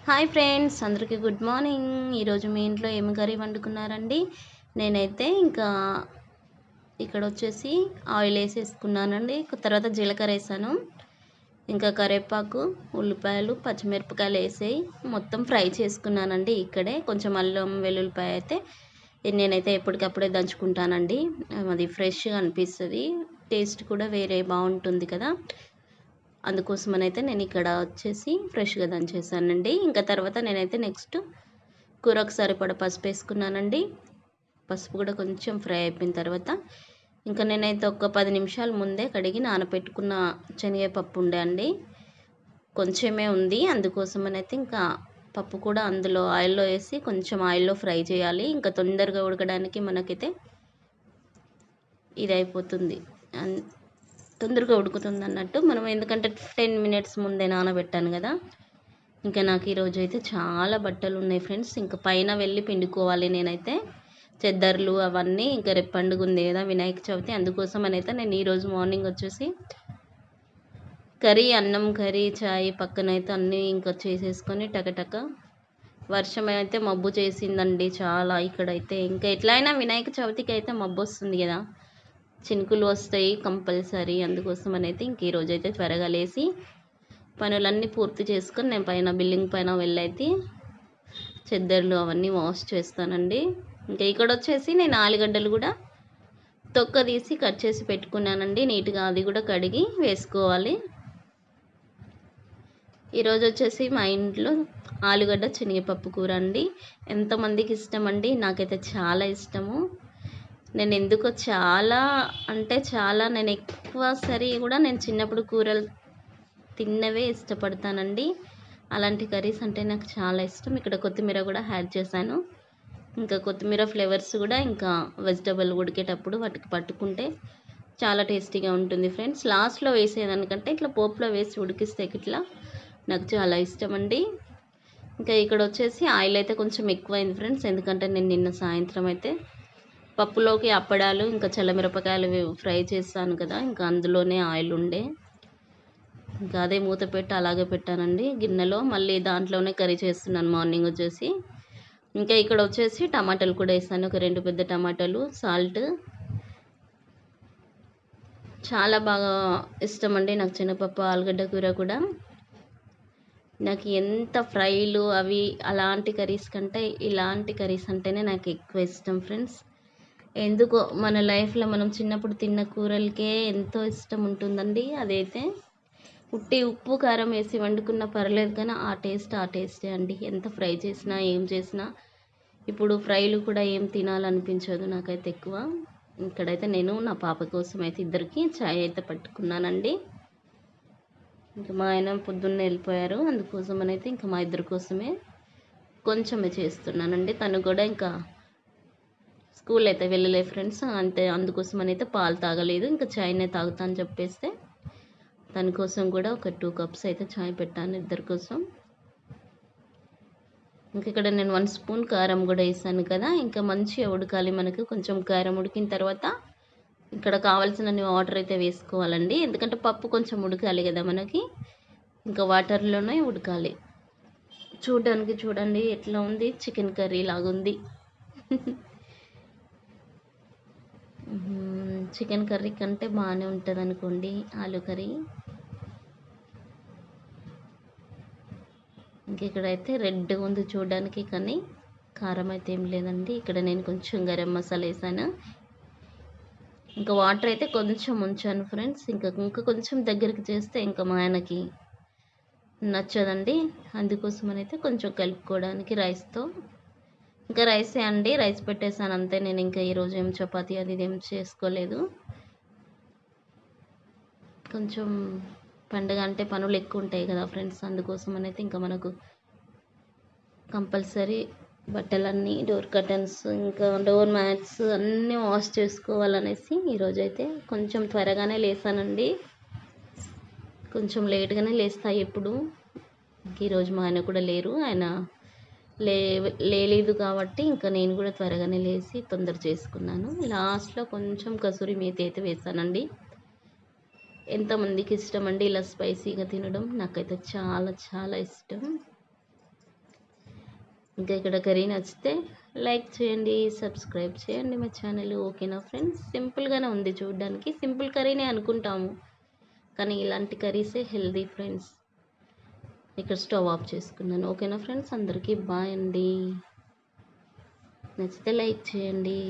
Hi friends, అందరికీ good morning. ఈరోజు మీ ఇంట్లో ఏమి కర్రీ వండుకున్నారండి? నేనైతే ఇంకా ఇక్కడ వచ్చేసి ఆయిల్ వేసేసుకున్నానండి. తర్వాత జీలకర్ర వేసాను, ఇంకా కరివేపాకు, ఉల్లిపాయలు, పచ్చిమిరపకాయలు వేసి మొత్తం ఫ్రై చేసుకున్నానండి. ఇక్కడే కొంచెం అల్లం వెల్లుల్లిపాయ అయితే నేనైతే ఎప్పటికప్పుడే దంచుకుంటానండి. అది ఫ్రెష్గా అనిపిస్తుంది, టేస్ట్ కూడా వేరే బాగుంటుంది కదా. అందుకోసమనైతే నేను ఇక్కడ వచ్చేసి ఫ్రెష్గా దంచేసానండి. ఇంకా తర్వాత నేనైతే నెక్స్ట్ కూరకు సరిపడ పసుపు వేసుకున్నానండి. పసుపు కూడా కొంచెం ఫ్రై అయిపోయిన తర్వాత ఇంకా నేనైతే ఒక 10 నిమిషాల ముందే కడిగి నానబెట్టుకున్న శనగపప్పు ఉండే అండి, కొంచెమే ఉంది. అందుకోసమనైతే ఇంకా పప్పు కూడా అందులో ఆయిల్లో వేసి కొంచెం ఆయిల్లో ఫ్రై చేయాలి. ఇంకా తొందరగా ఉడకడానికి మనకైతే ఇది అయిపోతుంది, తొందరగా ఉడుకుతుంది అన్నట్టు. మనం ఎందుకంటే 10 మినిట్స్ ముందే నానబెట్టాను కదా. ఇంకా నాకు ఈరోజు అయితే చాలా బట్టలు ఉన్నాయి ఫ్రెండ్స్. ఇంకా పైన వెళ్ళి పిండుకోవాలి నేనైతే, చెద్దర్లు అవన్నీ. ఇంకా రేపు పండుగ ఉంది కదా, వినాయక చవితి. అందుకోసం అయితే నేను ఈరోజు మార్నింగ్ వచ్చేసి అన్నం కర్రీ చాయ్ పక్కనైతే అన్నీ ఇంకా చేసేసుకొని టకటక. వర్షం అయితే మబ్బు చేసిందండి చాలా ఇక్కడైతే. ఇంకా ఎట్లయినా వినాయక చవితికి అయితే మబ్బు వస్తుంది కదా, చినుకులు వస్తాయి కంపల్సరీ. అందుకోసం అయితే ఇంక ఈరోజు అయితే త్వరగా లేచి పనులన్నీ పూర్తి చేసుకొని నేను పైన బిల్డింగ్ పైన వెళ్ళైతే చెద్దర్లు అవన్నీ వాష్ చేస్తానండి. ఇంకా ఇక్కడ వచ్చేసి నేను ఆలుగడ్డలు కూడా తొక్క తీసి కట్ చేసి పెట్టుకున్నానండి నీట్గా. అది కూడా కడిగి వేసుకోవాలి. ఈరోజు వచ్చేసి మా ఇంట్లో ఆలుగడ్డ శనగపప్పు కూర అండి. ఎంతమందికి ఇష్టం అండి? నాకైతే చాలా ఇష్టము. నేను ఎందుకో చాలా అంటే చాలా, నేను ఎక్కువ సరి కూడా నేను చిన్నప్పుడు కూరలు తిన్నవే ఇష్టపడతానండి. అలాంటి కర్రీస్ అంటే నాకు చాలా ఇష్టం. ఇక్కడ కొత్తిమీర కూడా యాడ్ చేశాను. ఇంకా కొత్తిమీర ఫ్లేవర్స్ కూడా ఇంకా వెజిటబుల్ ఉడికేటప్పుడు వాటికి పట్టుకుంటే చాలా టేస్టీగా ఉంటుంది ఫ్రెండ్స్. లాస్ట్లో వేసేదానికంటే ఇట్లా పోపులో వేసి ఉడికిస్తే ఇట్లా నాకు చాలా ఇష్టం అండి. ఇంకా ఇక్కడ వచ్చేసి ఆయిల్ అయితే కొంచెం ఎక్కువైంది ఫ్రెండ్స్, ఎందుకంటే నేను నిన్న సాయంత్రం అయితే పప్పులోకి అప్పడాలు ఇంకా చల్లమిరపకాయలు ఫ్రై చేస్తాను కదా, ఇంకా అందులోనే ఆయిల్ ఉండే. ఇంకా అదే మూత పెట్టి అలాగే పెట్టానండి గిన్నెలో. మళ్ళీ దాంట్లోనే కర్రీ చేస్తున్నాను మార్నింగ్ వచ్చేసి. ఇంకా ఇక్కడ వచ్చేసి టమాటాలు కూడా వేసాను, ఒక 2 పెద్ద టమాటాలు, సాల్ట్. చాలా బాగా ఇష్టం అండి నాకు శనగపప్పు ఆలుగడ్డ కూర కూడా. నాకు ఎంత ఫ్రైలు అవి అలాంటి కర్రీస్ కంటే ఇలాంటి కర్రీస్ అంటేనే నాకు ఎక్కువ ఇష్టం ఫ్రెండ్స్. ఎందుకో మన లైఫ్లో మనం చిన్నప్పుడు తిన్న కూరలకే ఎంతో ఇష్టం ఉంటుందండి. అదైతే ఉట్టి ఉప్పు కారం వేసి వండుకున్న పర్లేదు, కానీ ఆ టేస్టే అండి. ఎంత ఫ్రై చేసినా ఏం చేసినా ఇప్పుడు ఫ్రైలు కూడా ఏం తినాలనిపించదు నాకైతే ఎక్కువ. ఇక్కడైతే నేను నా పాప కోసం అయితే ఇద్దరికి చాయ్ అయితే పట్టుకున్నానండి. ఇంకా మా ఆయన పొద్దున్నే వెళ్ళిపోయారు, అందుకోసం అయితే ఇంకా మా ఇద్దరి కోసమే కొంచెమే చేస్తున్నానండి. తను కూడా ఇంకా స్కూల్ అయితే వెళ్ళలే ఫ్రెండ్స్, అంతే. అందుకోసం అయితే పాలు తాగలేదు, ఇంకా చాయ్నే తాగుతా అని చెప్పేస్తే దాని కోసం కూడా ఒక 2 కప్స్ అయితే చాయ్ పెట్టాను ఇద్దరి కోసం. ఇంక ఇక్కడ నేను 1 స్పూన్ కారం కూడా వేసాను కదా. ఇంకా మంచిగా ఉడకాలి మనకు. కొంచెం కారం ఉడికిన తర్వాత ఇక్కడ కావాల్సినన్ని వాటర్ అయితే వేసుకోవాలండి, ఎందుకంటే పప్పు కొంచెం ఉడకాలి కదా మనకి. ఇంకా వాటర్లోనే ఉడకాలి. చూడడానికి చూడండి ఎట్లా ఉంది, చికెన్ కర్రీ లాగుంది. చికెన్ కర్రీ కంటే బాగానే ఉంటుంది అనుకోండి ఆలు కర్రీ. ఇంక ఇక్కడైతే రెడ్గా ఉంది చూడడానికి, కానీ కారం అయితే ఏం లేదండి. ఇక్కడ నేను కొంచెం గరం మసాలా వేసాను. ఇంకా వాటర్ అయితే కొంచెం ఉంచాను ఫ్రెండ్స్. ఇంకా కొంచెం దగ్గరికి చేస్తే ఇంకా మా ఆయనకి నచ్చదండి, అందుకోసమనైతే కొంచెం కలుపుకోవడానికి రైస్తో. ఇంకా రైసే అండి, రైస్ పెట్టేసాను అంతే. నేను ఇంకా ఈరోజు ఏం చపాతీ అది ఏం చేసుకోలేదు. కొంచెం పండుగ అంటే పనులు ఎక్కువ ఉంటాయి కదా ఫ్రెండ్స్, అందుకోసమనైతే ఇంకా మనకు కంపల్సరీ బట్టలన్నీ, డోర్ కర్టన్స్, ఇంకా డోర్ మ్యాట్స్ అన్నీ వాష్ చేసుకోవాలనేసి ఈరోజైతే కొంచెం త్వరగానే లేసానండి. కొంచెం లేట్గానే లేస్తాయి ఎప్పుడు. ఈరోజు మా ఆయన కూడా లేరు, ఆయన లేదు కాబట్టి ఇంకా నేను కూడా త్వరగానే లేచి తొందర చేసుకున్నాను. లాస్ట్లో కొంచెం కసూరి మేతి అయితే వేసానండి. ఎంతమందికి ఇష్టం అండి ఇలా స్పైసీగా తినడం? నాకైతే చాలా చాలా ఇష్టం. ఇంకా ఇక్కడ కర్రీ నచ్చితే లైక్ చేయండి, సబ్స్క్రైబ్ చేయండి మా ఛానల్. ఓకేనా ఫ్రెండ్స్? సింపుల్గానే ఉంది చూడడానికి. సింపుల్ కర్రీనే అనుకుంటాము, కానీ ఇలాంటి కర్రీసే హెల్దీ ఫ్రెండ్స్. ఇక్కడ స్టవ్ ఆఫ్ చేసుకున్నాను. ఓకేనా ఫ్రెండ్స్? అందరికీ బాయ్ అండి. నచ్చితే లైక్ చేయండి.